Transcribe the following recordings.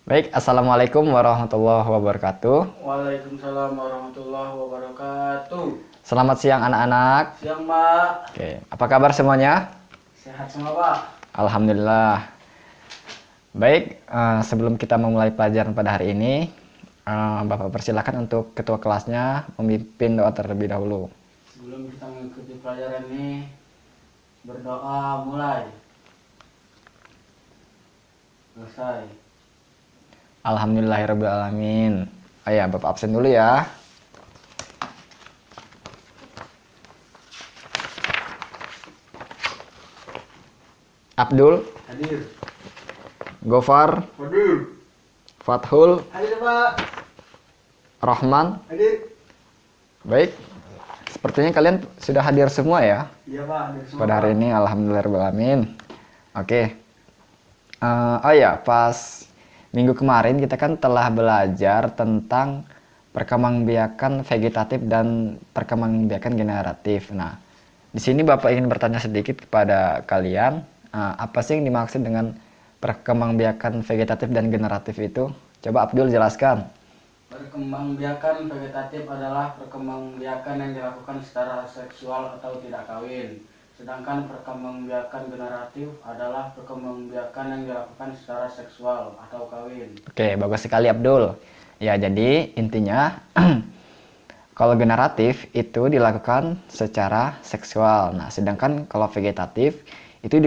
Baik, Assalamualaikum warahmatullahi wabarakatuh. Waalaikumsalam warahmatullahi wabarakatuh. Selamat siang anak-anak. Siang, Pak. Oke, apa kabar semuanya? Sehat semua, Pak. Alhamdulillah. Baik, sebelum kita memulai pelajaran pada hari ini, Bapak persilakan untuk ketua kelasnya memimpin doa terlebih dahulu. Sebelum kita mengikuti pelajaran ini, berdoa mulai. Selesai. Alhamdulillahirrabbilalamin. Oh ya, Bapak absen dulu ya. Abdul, Hadir. Gofar, Hadir. Fathul, Hadir, Pak. Rahman. Hadir. Baik, sepertinya kalian sudah hadir semua ya Iya, Pak. Hadir semua. pada hari ini. Alhamdulillahirrahmanirrahim. Oke. Oh ya, pas minggu kemarin kita kan telah belajar tentang perkembangbiakan vegetatif dan perkembangbiakan generatif. Nah, di sini Bapak ingin bertanya sedikit kepada kalian, apa sih yang dimaksud dengan perkembangbiakan vegetatif dan generatif itu? Coba Abdul jelaskan. Perkembangbiakan vegetatif adalah perkembangbiakan yang dilakukan secara seksual atau tidak kawin. Sedangkan perkembangbiakan generatif adalah perkembangbiakan yang dilakukan secara seksual atau kawin. Oke, bagus sekali Abdul. Ya, jadi intinya kalau generatif itu dilakukan secara seksual. Nah, sedangkan kalau vegetatif itu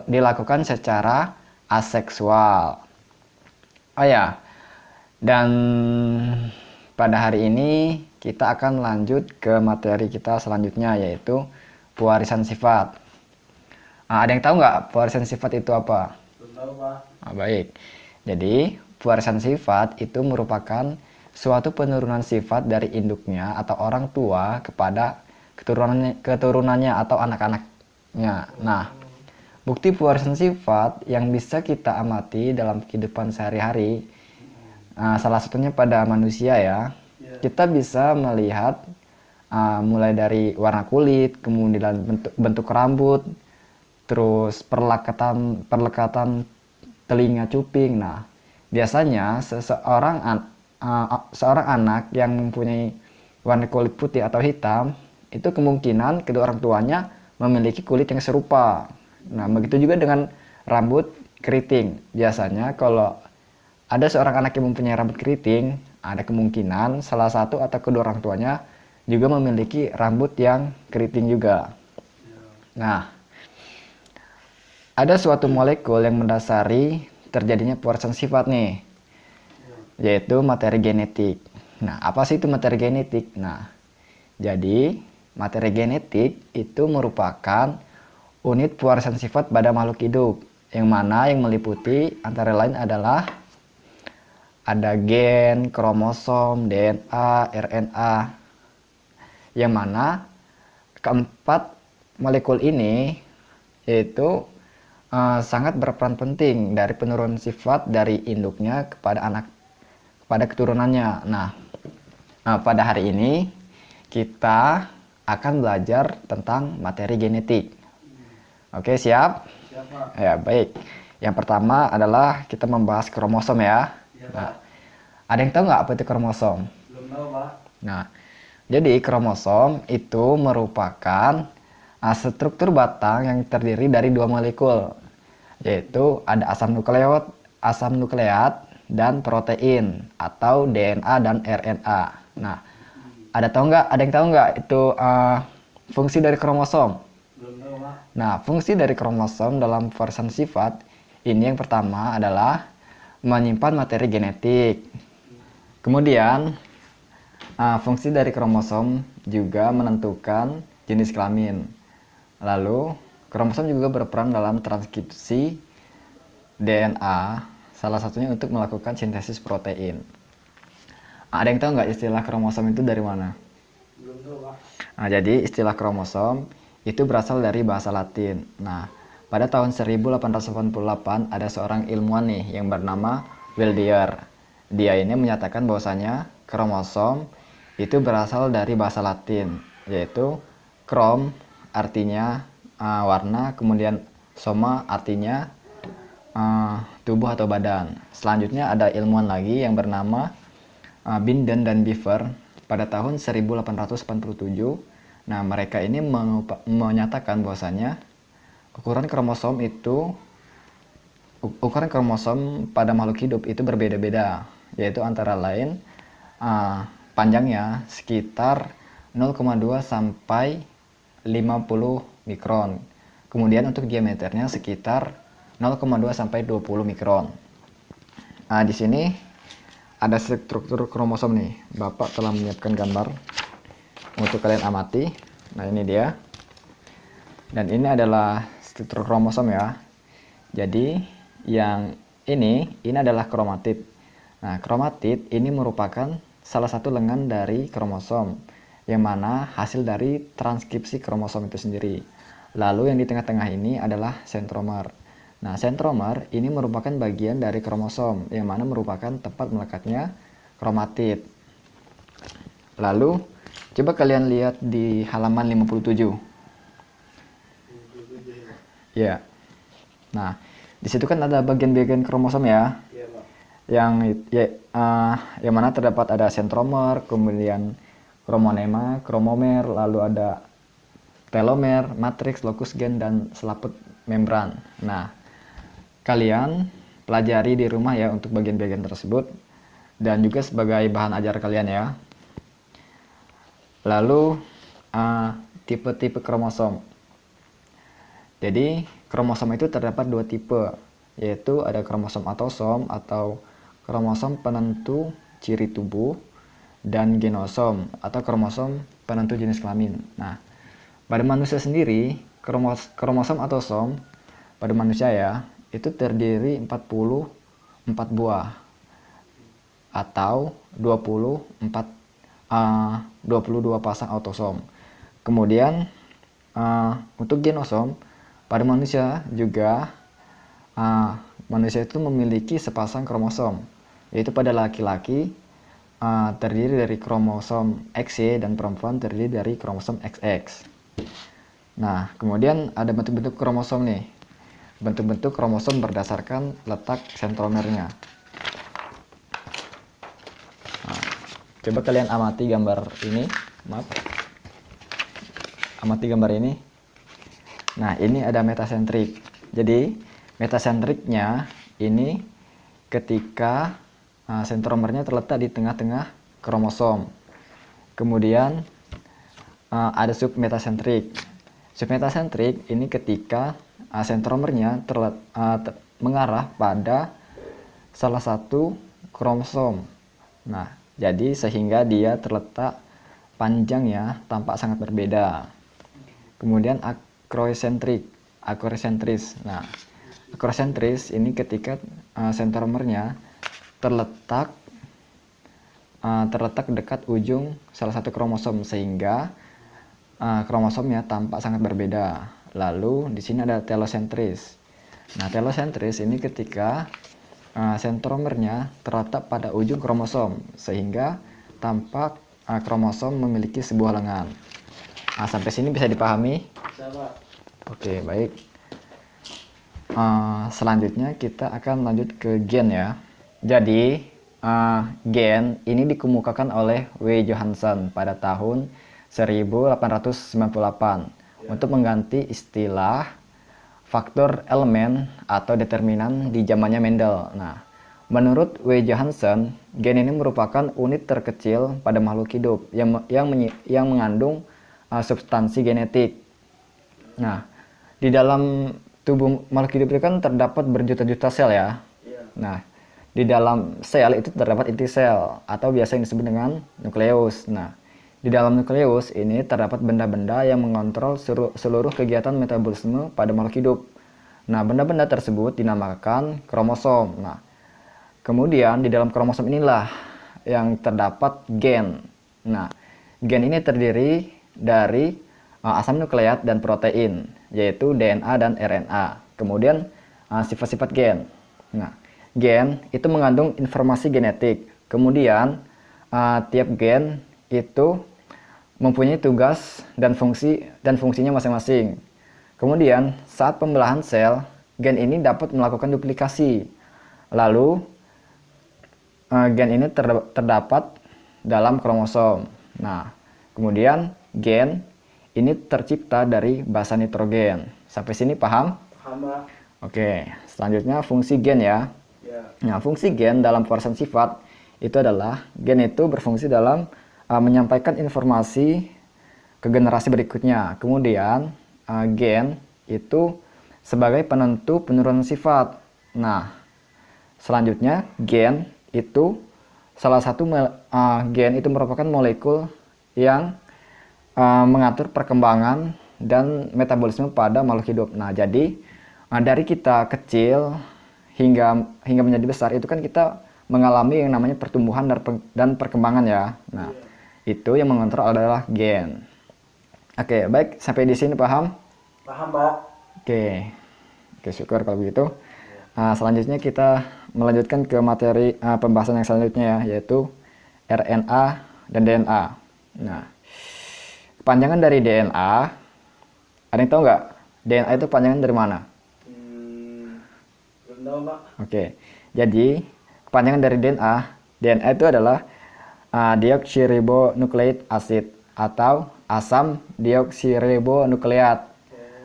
dilakukan secara aseksual. Oh ya, dan pada hari ini kita akan lanjut ke materi kita selanjutnya, yaitu pewarisan sifat. Ada yang tahu nggak pewarisan sifat itu apa? Belum tahu, Pak. Baik. Jadi, pewarisan sifat itu merupakan suatu penurunan sifat dari induknya atau orang tua kepada keturunannya atau anak-anaknya. Nah, bukti pewarisan sifat yang bisa kita amati dalam kehidupan sehari-hari, salah satunya pada manusia ya. Kita bisa melihat mulai dari warna kulit, kemudian bentuk rambut, terus perlekatan telinga cuping. Nah, biasanya seorang anak yang mempunyai warna kulit putih atau hitam, itu kemungkinan kedua orang tuanya memiliki kulit yang serupa. Nah, begitu juga dengan rambut keriting. Biasanya kalau ada seorang anak yang mempunyai rambut keriting, ada kemungkinan salah satu atau kedua orang tuanya juga memiliki rambut yang keriting juga. Nah, ada suatu molekul yang mendasari terjadinya pewarisan sifat nih, yaitu materi genetik. Nah, apa sih itu materi genetik? Nah, jadi materi genetik itu merupakan unit pewarisan sifat pada makhluk hidup, yang mana yang meliputi antara lain adalah ada gen, kromosom, DNA, RNA, yang mana keempat molekul ini yaitu sangat berperan penting dari penurunan sifat dari induknya kepada keturunannya. Nah, pada hari ini kita akan belajar tentang materi genetik. Oke, siap? Siap, Pak. Ya, baik. Yang pertama adalah kita membahas kromosom ya. Iya, Nah, Pak. ada yang tahu nggak apa itu kromosom? Belum tahu, Pak. Nah, jadi kromosom itu merupakan struktur batang yang terdiri dari dua molekul, yaitu ada asam nukleat dan protein atau DNA dan RNA. Nah, ada yang tahu nggak itu fungsi dari kromosom? Belum tahu, Pak. Nah, fungsi dari kromosom dalam pewarisan sifat ini yang pertama adalah menyimpan materi genetik. Kemudian fungsi dari kromosom juga menentukan jenis kelamin. Lalu, kromosom juga berperan dalam transkripsi DNA, salah satunya untuk melakukan sintesis protein. Ada yang tahu nggak istilah kromosom itu dari mana? Belum tahu, Pak. Nah, jadi istilah kromosom itu berasal dari bahasa Latin. Nah, pada tahun 1888 ada seorang ilmuwan nih yang bernama Wilder. Dia ini menyatakan bahwasanya kromosom itu berasal dari bahasa Latin, yaitu krom artinya warna, kemudian soma artinya tubuh atau badan. Selanjutnya ada ilmuwan lagi yang bernama Binden dan Beaver pada tahun 1887. Nah, mereka ini menyatakan bahwasanya ukuran kromosom pada makhluk hidup itu berbeda-beda, yaitu antara lain panjangnya sekitar 0,2 sampai 50 mikron. Kemudian untuk diameternya sekitar 0,2 sampai 20 mikron. Nah, di sini ada struktur kromosom nih. Bapak telah menyiapkan gambar untuk kalian amati. Nah, ini dia. Dan ini adalah struktur kromosom ya. Jadi yang ini adalah kromatid. Nah, kromatid ini merupakan salah satu lengan dari kromosom, yang mana hasil dari transkripsi kromosom itu sendiri. Lalu yang di tengah-tengah ini adalah sentromer. Nah, sentromer ini merupakan bagian dari kromosom, yang mana merupakan tempat melekatnya kromatid. Lalu, coba kalian lihat di halaman 57. Ya. Nah, di situ kan ada bagian-bagian kromosom ya. Iya, Pak. Yang mana terdapat ada sentromer, kemudian kromonema, kromomer, lalu ada telomer, matriks, locus gen, dan selaput membran. Nah, kalian pelajari di rumah ya untuk bagian-bagian tersebut, dan juga sebagai bahan ajar kalian ya. Lalu tipe-tipe kromosom. Jadi kromosom itu terdapat dua tipe, yaitu ada kromosom autosom atau kromosom penentu ciri tubuh, dan genosom atau kromosom penentu jenis kelamin. Nah, pada manusia sendiri kromosom autosom pada manusia ya itu terdiri 44 buah atau 22 pasang autosom. Kemudian untuk genosom pada manusia juga manusia itu memiliki sepasang kromosom, yaitu pada laki-laki terdiri dari kromosom XY dan perempuan terdiri dari kromosom XX. Nah, kemudian ada bentuk-bentuk kromosom nih. Bentuk-bentuk kromosom berdasarkan letak sentromernya. Nah, coba kalian amati gambar ini. Amati gambar ini. Nah, ini ada metasentrik. Jadi, metasentriknya ini ketika sentromernya terletak di tengah-tengah kromosom. Kemudian ada submetasentrik. Submetasentrik ini ketika sentromernya mengarah pada salah satu kromosom. Nah, jadi sehingga dia terletak panjangnya tampak sangat berbeda. Kemudian akroisentris. Nah, akroisentris ini ketika sentromernya terletak dekat ujung salah satu kromosom sehingga kromosomnya tampak sangat berbeda. Lalu di sini ada telosentris. Nah, telosentris ini ketika sentromernya terletak pada ujung kromosom sehingga tampak kromosom memiliki sebuah lengan. Nah, sampai sini bisa dipahami? Bisa, Pak. Oke, baik. Selanjutnya kita akan lanjut ke gen ya. Jadi gen ini dikemukakan oleh W. Johansen pada tahun 1898 untuk mengganti istilah faktor elemen atau determinan di zamannya Mendel. Nah, menurut W. Johansen, gen ini merupakan unit terkecil pada makhluk hidup yang mengandung substansi genetik. Nah, di dalam tubuh makhluk hidup itu kan terdapat berjuta-juta sel ya. Nah, di dalam sel itu terdapat inti sel atau biasa yang disebut dengan nukleus. Nah, di dalam nukleus ini terdapat benda-benda yang mengontrol seluruh kegiatan metabolisme pada makhluk hidup. Nah, benda-benda tersebut dinamakan kromosom. Nah, kemudian di dalam kromosom inilah yang terdapat gen. Nah, gen ini terdiri dari asam nukleat dan protein, yaitu DNA dan RNA. Kemudian sifat-sifat gen. Nah, gen itu mengandung informasi genetik. Kemudian tiap gen itu mempunyai tugas dan fungsinya masing-masing. Kemudian saat pembelahan sel, gen ini dapat melakukan duplikasi. Lalu gen ini terdapat dalam kromosom. Nah, kemudian gen ini tercipta dari basa nitrogen. Sampai sini paham? Paham, Pak. Oke, selanjutnya fungsi gen ya. Nah, fungsi gen dalam pewawasan sifat itu adalah gen itu berfungsi dalam menyampaikan informasi ke generasi berikutnya. Kemudian gen itu sebagai penentu penurunan sifat. Nah, selanjutnya gen itu gen itu merupakan molekul yang mengatur perkembangan dan metabolisme pada makhluk hidup. Nah, jadi dari kita kecil hingga menjadi besar itu kan kita mengalami yang namanya pertumbuhan dan perkembangan ya. Nah, itu yang mengontrol adalah gen. Oke, baik, sampai di sini paham? Paham, Pak. Oke, syukur kalau begitu. Selanjutnya kita melanjutkan ke materi pembahasan yang selanjutnya ya, yaitu RNA dan DNA. Nah, kepanjangan dari DNA, ada yang tahu nggak? DNA itu panjangan dari mana? Belum tahu, Pak. Oke, jadi kepanjangan dari DNA itu adalah deoksiribonukleik acid atau asam deoksiribonukleat.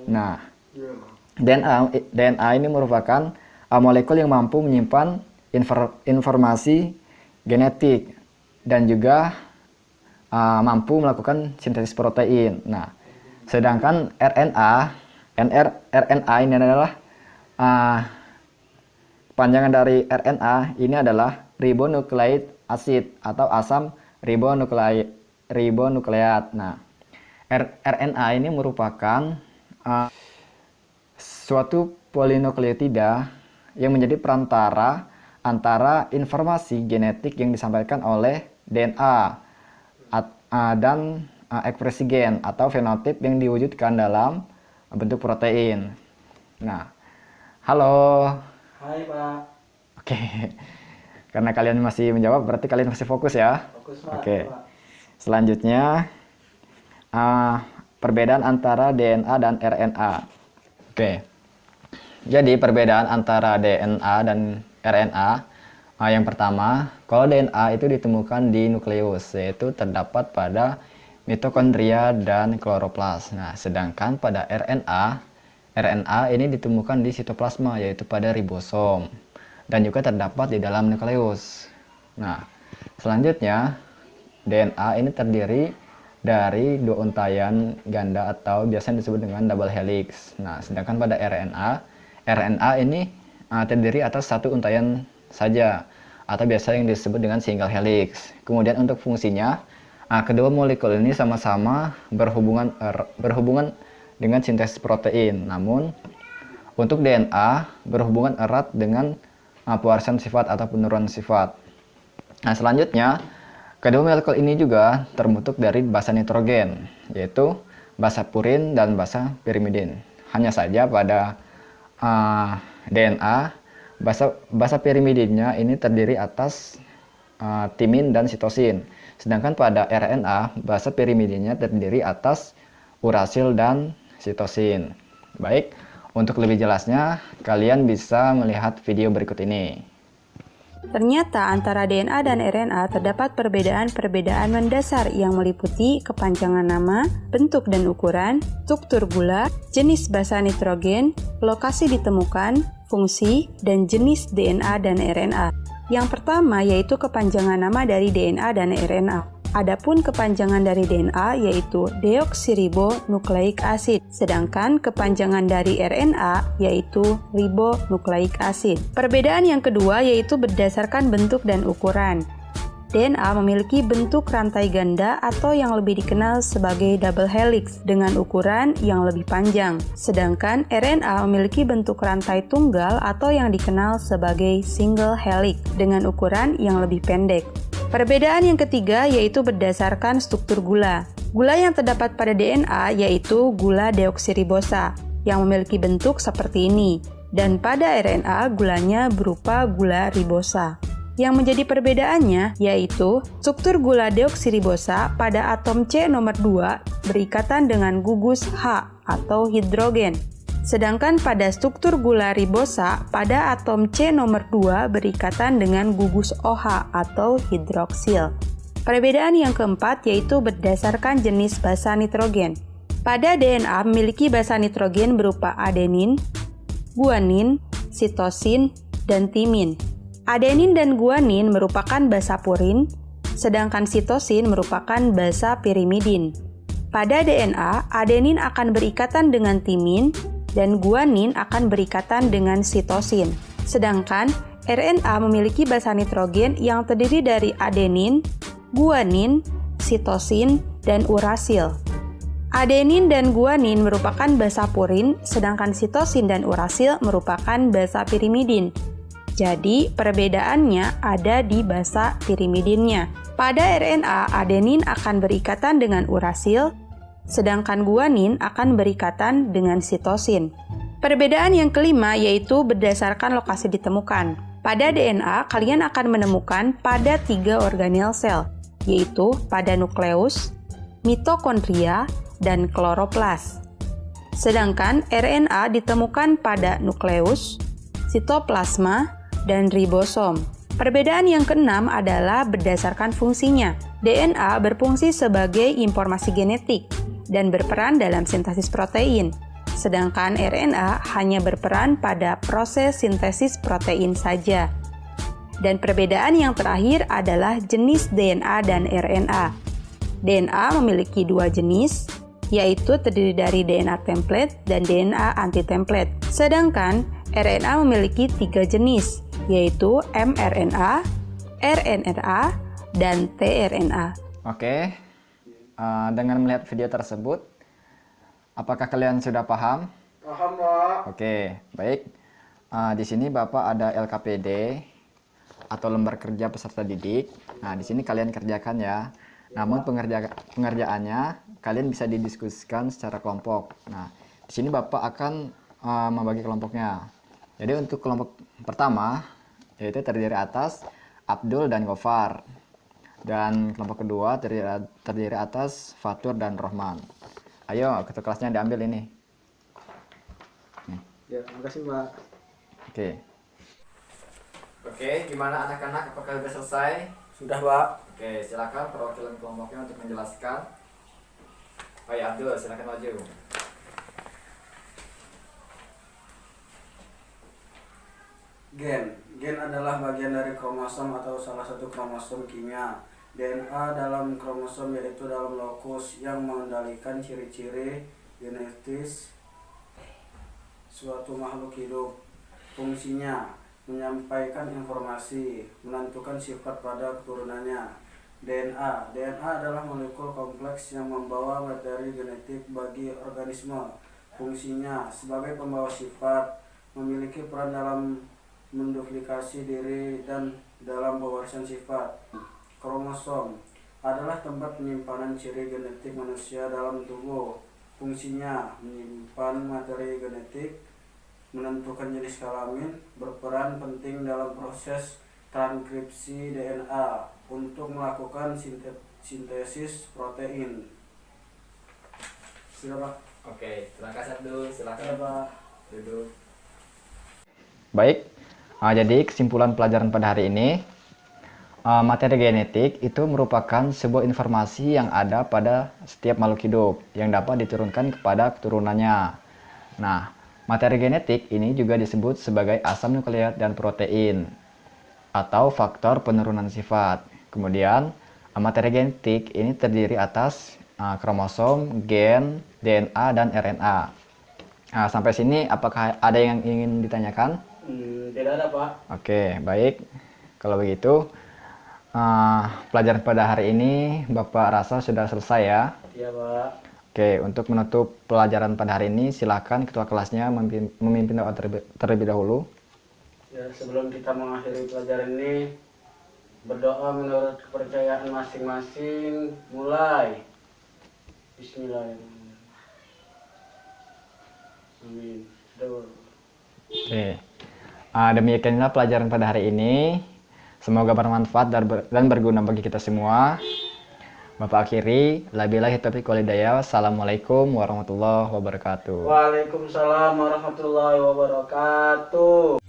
Nah, DNA ini merupakan molekul yang mampu menyimpan informasi genetik dan juga mampu melakukan sintesis protein. Nah, sedangkan RNA ini adalah panjangan dari RNA ini adalah ribonucleic acid atau asam ribonukleat. Nah, RNA ini merupakan suatu polinukleotida yang menjadi perantara antara informasi genetik yang disampaikan oleh DNA dan ekspresi gen atau fenotip yang diwujudkan dalam bentuk protein. Nah, halo. Hai, Pak. Oke. Karena kalian masih menjawab, berarti kalian masih fokus ya. Fokus, Pak. Oke. Selanjutnya, perbedaan antara DNA dan RNA. Oke. Jadi perbedaan antara DNA dan RNA, yang pertama, kalau DNA itu ditemukan di nukleus, yaitu terdapat pada mitokondria dan kloroplas. Nah, sedangkan pada RNA ini ditemukan di sitoplasma, yaitu pada ribosom, dan juga terdapat di dalam nukleus. Nah, selanjutnya DNA ini terdiri dari dua untayan ganda atau biasanya disebut dengan double helix. Nah, sedangkan pada RNA ini terdiri atas satu untayan saja atau biasa yang disebut dengan single helix. Kemudian untuk fungsinya, kedua molekul ini sama-sama berhubungan dengan sintesis protein. Namun untuk DNA berhubungan erat dengan pewarisan sifat atau penurunan sifat. Nah, selanjutnya kedua molekul ini juga terbentuk dari basa nitrogen, yaitu basa purin dan basa pirimidin. Hanya saja pada DNA basa pirimidinnya ini terdiri atas timin dan sitosin, sedangkan pada RNA basa pirimidinnya terdiri atas urasil dan sitosin. Baik, untuk lebih jelasnya kalian bisa melihat video berikut ini. Ternyata antara DNA dan RNA terdapat perbedaan-perbedaan mendasar yang meliputi kepanjangan nama, bentuk dan ukuran, struktur gula, jenis basa nitrogen, lokasi ditemukan, fungsi, dan jenis DNA dan RNA. Yang pertama yaitu kepanjangan nama dari DNA dan RNA. Adapun kepanjangan dari DNA yaitu deoksiribonukleik acid, sedangkan kepanjangan dari RNA yaitu ribonukleik acid. Perbedaan yang kedua yaitu berdasarkan bentuk dan ukuran. DNA memiliki bentuk rantai ganda atau yang lebih dikenal sebagai double helix dengan ukuran yang lebih panjang, sedangkan RNA memiliki bentuk rantai tunggal atau yang dikenal sebagai single helix dengan ukuran yang lebih pendek. Perbedaan yang ketiga yaitu berdasarkan struktur gula. Gula yang terdapat pada DNA yaitu gula deoksiribosa yang memiliki bentuk seperti ini, dan pada RNA gulanya berupa gula ribosa. Yang menjadi perbedaannya yaitu struktur gula deoksiribosa pada atom C nomor 2 berikatan dengan gugus H atau hidrogen. Sedangkan pada struktur gula ribosa pada atom C nomor 2 berikatan dengan gugus OH atau hidroksil. Perbedaan yang keempat yaitu berdasarkan jenis basa nitrogen. Pada DNA memiliki basa nitrogen berupa adenin, guanin, sitosin, dan timin. Adenin dan guanin merupakan basa purin, sedangkan sitosin merupakan basa pirimidin. Pada DNA, adenin akan berikatan dengan timin dan guanin akan berikatan dengan sitosin. Sedangkan RNA memiliki basa nitrogen yang terdiri dari adenin, guanin, sitosin, dan urasil. Adenin dan guanin merupakan basa purin, sedangkan sitosin dan urasil merupakan basa pirimidin. Jadi, perbedaannya ada di basa pirimidinnya. Pada RNA, adenin akan berikatan dengan urasil, sedangkan guanin akan berikatan dengan sitosin. Perbedaan yang kelima yaitu berdasarkan lokasi ditemukan. Pada DNA, kalian akan menemukan pada 3 organel sel, yaitu pada nukleus, mitokondria, dan kloroplas. Sedangkan RNA ditemukan pada nukleus, sitoplasma, dan ribosom. Perbedaan yang keenam adalah berdasarkan fungsinya. DNA berfungsi sebagai informasi genetik dan berperan dalam sintesis protein, sedangkan RNA hanya berperan pada proses sintesis protein saja. Dan perbedaan yang terakhir adalah jenis DNA dan RNA. DNA memiliki 2 jenis, yaitu terdiri dari DNA template dan DNA anti-template. Sedangkan RNA memiliki 3 jenis, yaitu mRNA, RNA, dan tRNA. Oke, dengan melihat video tersebut, apakah kalian sudah paham? Paham, Pak. Oke, baik. Di sini Bapak ada LKPD atau lembar kerja peserta didik. Nah, di sini kalian kerjakan ya. Namun pengerjaannya kalian bisa didiskusikan secara kelompok. Nah, di sini Bapak akan membagi kelompoknya. Jadi untuk kelompok pertama yaitu terdiri atas Abdul dan Gofar. Dan kelompok kedua terdiri atas Fatur dan Rohman. Ayo, ketua kelasnya diambil ini. Nih. Ya, makasih, Pak. Oke, gimana anak-anak? Apakah sudah selesai? Sudah, Pak. Oke, silakan perwakilan kelompoknya untuk menjelaskan. Baik, Abdul, silakan maju. Gen adalah bagian dari kromosom atau salah satu kromosom kimia. DNA dalam kromosom yaitu dalam lokus yang mengendalikan ciri-ciri genetis suatu makhluk hidup. Fungsinya menyampaikan informasi, menentukan sifat pada keturunannya. DNA adalah molekul kompleks yang membawa materi genetik bagi organisme. Fungsinya sebagai pembawa sifat, memiliki peran dalam menduplikasi diri dan dalam pewarisan sifat. Kromosom adalah tempat penyimpanan ciri genetik manusia dalam tubuh. Fungsinya menyimpan materi genetik, menentukan jenis kelamin, berperan penting dalam proses transkripsi DNA untuk melakukan sintesis protein. Sudah, Pak. Oke, terima kasih Abdul. Silakan. Ya, Pak. Duduk. Baik, jadi kesimpulan pelajaran pada hari ini, materi genetik itu merupakan sebuah informasi yang ada pada setiap makhluk hidup yang dapat diturunkan kepada keturunannya. Nah, materi genetik ini juga disebut sebagai asam nukleat dan protein atau faktor penurunan sifat. Kemudian, materi genetik ini terdiri atas kromosom, gen, DNA, dan RNA. Nah, sampai sini apakah ada yang ingin ditanyakan? Tidak ada, Pak. Oke, baik. Kalau begitu, pelajaran pada hari ini Bapak rasa sudah selesai ya? Iya, Pak. Oke, untuk menutup pelajaran pada hari ini, silakan ketua kelasnya memimpin doa terlebih dahulu. Ya, sebelum kita mengakhiri pelajaran ini, Berdoa menurut kepercayaan masing-masing. Mulai. Bismillahirrahmanirrahim. Amin. Doa. Oke. Demikianlah pelajaran pada hari ini. Semoga bermanfaat dan berguna bagi kita semua. Bapak akhiri, wabillahi taufiq wal hidayah. Assalamualaikum warahmatullahi wabarakatuh. Waalaikumsalam warahmatullahi wabarakatuh.